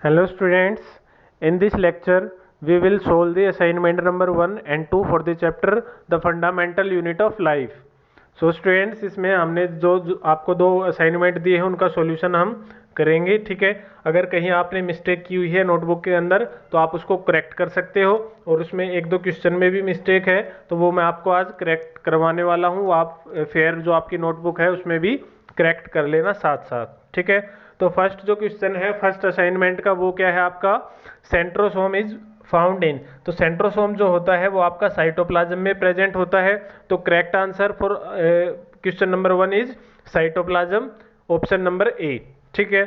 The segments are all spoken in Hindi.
Hello students, in this lecture we will solve the assignment number 1 and 2 for the chapter the fundamental unit of life. So students, इसमें हमने जो आपको दो असाइनमेंट दिए हैं उनका सॉल्यूशन हम करेंगे, ठीक है। अगर कहीं आपने मिस्टेक की हुई है नोटबुक के अंदर तो आप उसको करेक्ट कर सकते हो, और उसमें एक दो क्वेश्चन में भी मिस्टेक है तो वो मैं आपको आज करेक्ट करवाने वाला हूँ। आप फिर जो आपकी नोटबुक है उसमें भी करेक्ट कर लेना साथ साथ, ठीक है। तो फर्स्ट जो क्वेश्चन है फर्स्ट असाइनमेंट का वो क्या है आपका, सेंट्रोसोम इज फाउंड इन। तो सेंट्रोसोम जो होता है वो आपका साइटोप्लाज्म में प्रेजेंट होता है। तो correct answer for question number 1 is cytoplasm, option number A, ठीक है।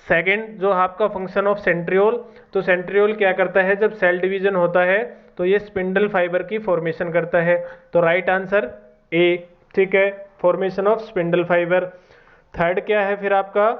सेकंड जो आपका फंक्शन ऑफ सेंट्रियोल, तो सेंट्रियोल क्या करता है जब सेल डिवीजन होता है तो ये स्पिंडल फाइबर की फॉर्मेशन करता है। तो राइट आंसर ए, ठीक है, formation of spindle fibre. Third क्या है फिर आपका,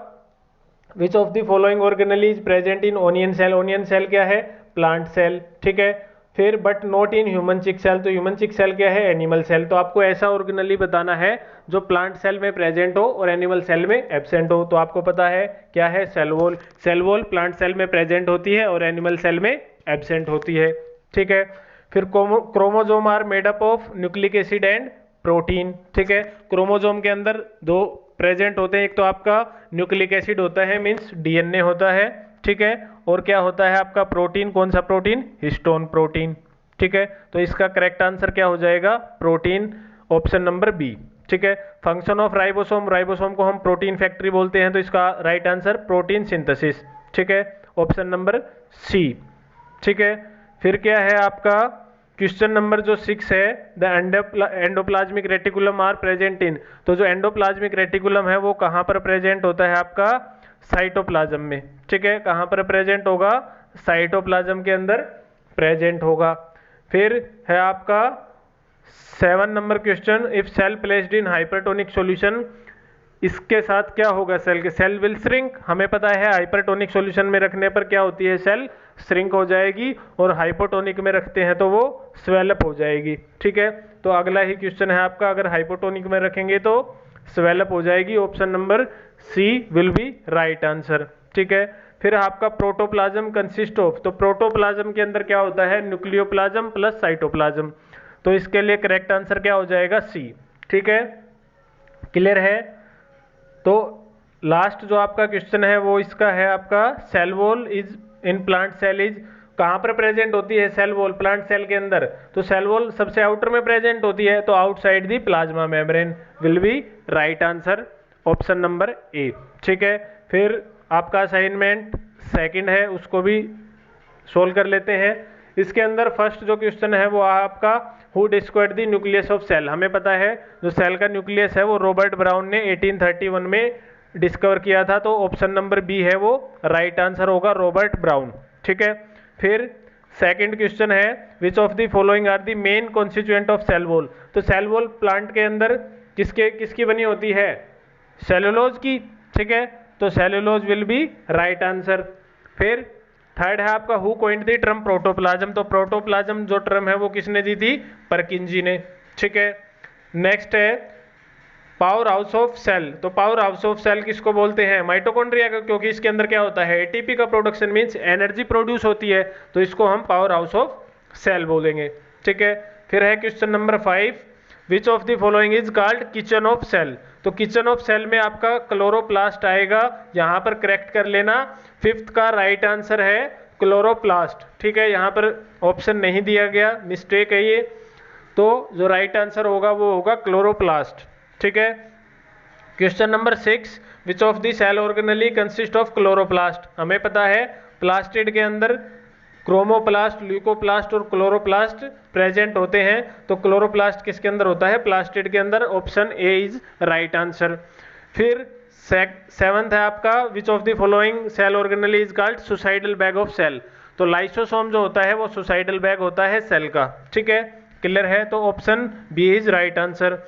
which of the following organelle is present in onion cell. Onion cell क्या है, प्लांट सेल, ठीक है। फिर but not in human cheek cell, तो ह्यूमन चिक सेल क्या है, एनिमल सेल। तो आपको ऐसा ऑर्गेनेली बताना है जो प्लांट सेल में प्रेजेंट हो और एनिमल सेल में एब्सेंट हो। तो आपको पता है क्या है, cell wall. Cell wall plant cell में प्रेजेंट होती है और एनिमल सेल में एब्सेंट होती है, ठीक है। फिर chromosome are made up of nucleic acid and protein, ठीक है। क्रोमोजोम के अंदर दो प्रेजेंट होते हैं, एक तो आपका न्यूक्लिक एसिड होता है मीन्स डीएनए होता है, ठीक है, और क्या होता है आपका प्रोटीन, कौन सा प्रोटीन, हिस्टोन प्रोटीन, ठीक है। तो इसका करेक्ट आंसर क्या हो जाएगा, प्रोटीन, ऑप्शन नंबर बी, ठीक है। फंक्शन ऑफ राइबोसोम, राइबोसोम को हम प्रोटीन फैक्ट्री बोलते हैं, तो इसका राइट आंसर प्रोटीन सिंथेसिस, ठीक है, ऑप्शन नंबर सी, ठीक है। फिर क्या है आपका क्वेश्चन नंबर जो 6 है, the endoplasmic reticulum are present in. तो जो एंडोप्लाज्मिक रेटिकुलम है वो कहाँ पर प्रेजेंट होता है आपका, साइटोप्लाज्म में, ठीक है। कहाँ पर प्रेजेंट होगा, साइटोप्लाज्म के अंदर प्रेजेंट होगा। फिर है आपका 7 number question, if cell placed in hypertonic solution, इसके साथ क्या होगा सेल के, सेल विल श्रिंक। हमें पता है हाइपरटोनिक सॉल्यूशन में रखने पर क्या होती है, सेल श्रिंक हो जाएगी, और हाइपोटोनिक में रखते हैं तो वो स्वेलअप हो जाएगी, ठीक है। तो अगला ही क्वेश्चन है आपका, अगर हाइपोटोनिक में रखेंगे तो स्वेलअप हो जाएगी, option number C will be right answer, ठीक है। फिर आपका प्रोटोप्लाज्म कंसिस्ट ऑफ, तो प्रोटोप्लाज्म के अंदर क्या होता है, न्यूक्लियोप्लाज्म प्लस साइटोप्लाज्म। तो इसके लिए करेक्ट आंसर क्या हो जाएगा, सी, ठीक है, क्लियर है। तो लास्ट जो आपका क्वेश्चन है वो इसका है आपका, cell wall is in plant cell is, कहाँ पर प्रेजेंट होती है सेल वॉल प्लांट सेल के अंदर, तो सेल वॉल सबसे आउटर में प्रेजेंट होती है, तो outside the plasma membrane will be right answer, option number A, ठीक है। फिर आपका असाइनमेंट सेकंड है उसको भी सोल्व कर लेते हैं। इसके अंदर फर्स्ट जो क्वेश्चन है वो आपका, who discovered the nucleus of cell. हमें पता है जो सेल का न्यूक्लियस है वो रॉबर्ट ब्राउन ने 1831 में डिस्कवर किया था, तो ऑप्शन नंबर बी है वो राइट आंसर होगा, रॉबर्ट ब्राउन, ठीक है। फिर सेकंड क्वेश्चन है, which of the following are the main constituent of cell wall. तो सेल वॉल प्लांट के अंदर किसकी बनी होती है, सेलुलोज की, ठीक है, तो cellulose will be right answer. फिर थर्ड है आपका, who coined the term protoplasm. तो प्रोटोप्लाज्म जो टर्म है वो किसने दी थी, परकिंजी ने, ठीक है। नेक्स्ट है पावर हाउस ऑफ सेल। तो पावर हाउस ऑफ सेल किसको बोलते हैं, माइटोकॉन्ड्रिया का, क्योंकि इसके अंदर क्या होता है, एटीपी का प्रोडक्शन मींस एनर्जी प्रोड्यूस होती है, तो इसको हम पावर हाउस ऑफ सेल बोलेंगे, ठीक है। फिर है question number 5, which of the following is called kitchen of cell. तो किचन ऑफ सेल में आपका क्लोरोप्लास्ट आएगा, यहाँ पर करेक्ट कर लेना, फिफ्थ का राइट आंसर है क्लोरोप्लास्ट, ठीक है। यहाँ पर ऑप्शन नहीं दिया गया, मिस्टेक है ये, तो जो राइट आंसर होगा वो होगा क्लोरोप्लास्ट, ठीक है। Question number 6, which of the cell organelle consist of chloroplast. हमें पता है प्लास्टिड के अंदर क्रोमोप्लास्ट, ल्यूकोप्लास्ट और क्लोरोप्लास्ट प्रेजेंट होते हैं, तो क्लोरोप्लास्ट किसके अंदर होता है, प्लास्टिड के अंदर, option A is right answer. फिर सेवंथ है आपका, which of the following cell organelle is called suicidal bag of cell. तो लाइसोसोम जो होता है वो सुसाइडल बैग होता है सेल का, ठीक है, क्लियर है, तो option B is right answer.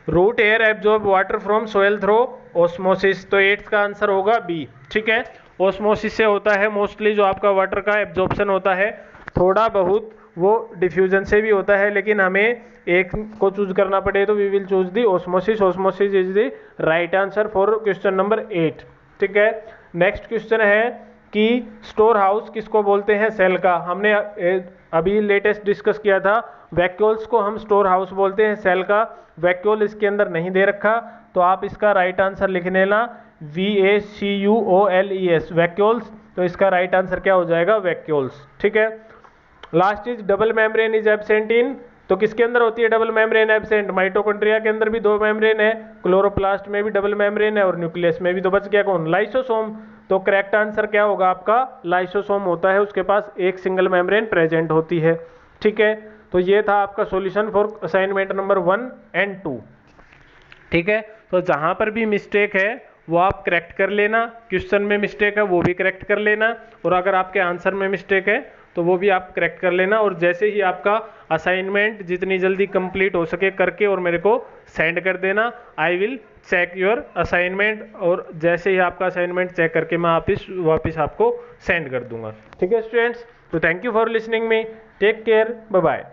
Root air absorb water from soil through osmosis, तो 8th का आंसर होगा बी, ठीक है। ऑस्मोसिस से होता है मोस्टली जो आपका वाटर का एब्जॉर्प्शन होता है, थोड़ा बहुत वो डिफ्यूजन से भी होता है, लेकिन हमें एक को चूज करना पड़े तो we will choose the osmosis, osmosis is the right answer for question number 8, ठीक है। नेक्स्ट क्वेश्चन है कि स्टोर हाउस किसको बोलते हैं, सेल का। हमने अभी लेटेस्ट डिस्कस किया था, वैक्यूल्स को हम स्टोर हाउस बोलते हैं, सेल का। वैक्यूल इसके अंदर नहीं दे रखा, तो आप इसका राइट आंसर लिख लेना VACUOLES, वैक्यूल्स। तो इसका राइट आंसर क्या हो जाएगा, वैक्यूल्स। ठीक है। Last is double membrane is absent in, तो किसके अंदर होती है डबल मेम्ब्रेन एब्सेंट, माइटोकॉन्ड्रिया के अंदर भी 2 मेम्ब्रेन है, क्लोरोप्लास्ट में भी डबल मेम्ब्रेन है और न्यूक्लियस में भी। तो बच गया कौन, लाइसोसोम। तो करेक्ट आंसर क्या होगा आपका, लाइसोसोम होता है, उसके पास एक सिंगल मेम्ब्रेन प्रेजेंट होती है। ठीक है। तो ये था आपका solution for assignment number 1 and 2। ठीक है। तो जहां पर भी मिस्टेक है वो आप करेक्ट कर लेना, क्वेश्चन में मिस्टेक है वो भी करेक्ट कर लेना, और अगर आपके आंसर में मिस्टेक है तो वो भी आप करेक्ट कर लेना। और जैसे ही आपका असाइनमेंट जितनी जल्दी कंप्लीट हो सके करके और मेरे को सेंड कर देना, I will check your assignment, और जैसे ही आपका असाइनमेंट चेक करके मैं वापस आपको सेंड कर दूंगा। ठीक है स्टूडेंट्स, तो thank you for listening me, take care, bye bye.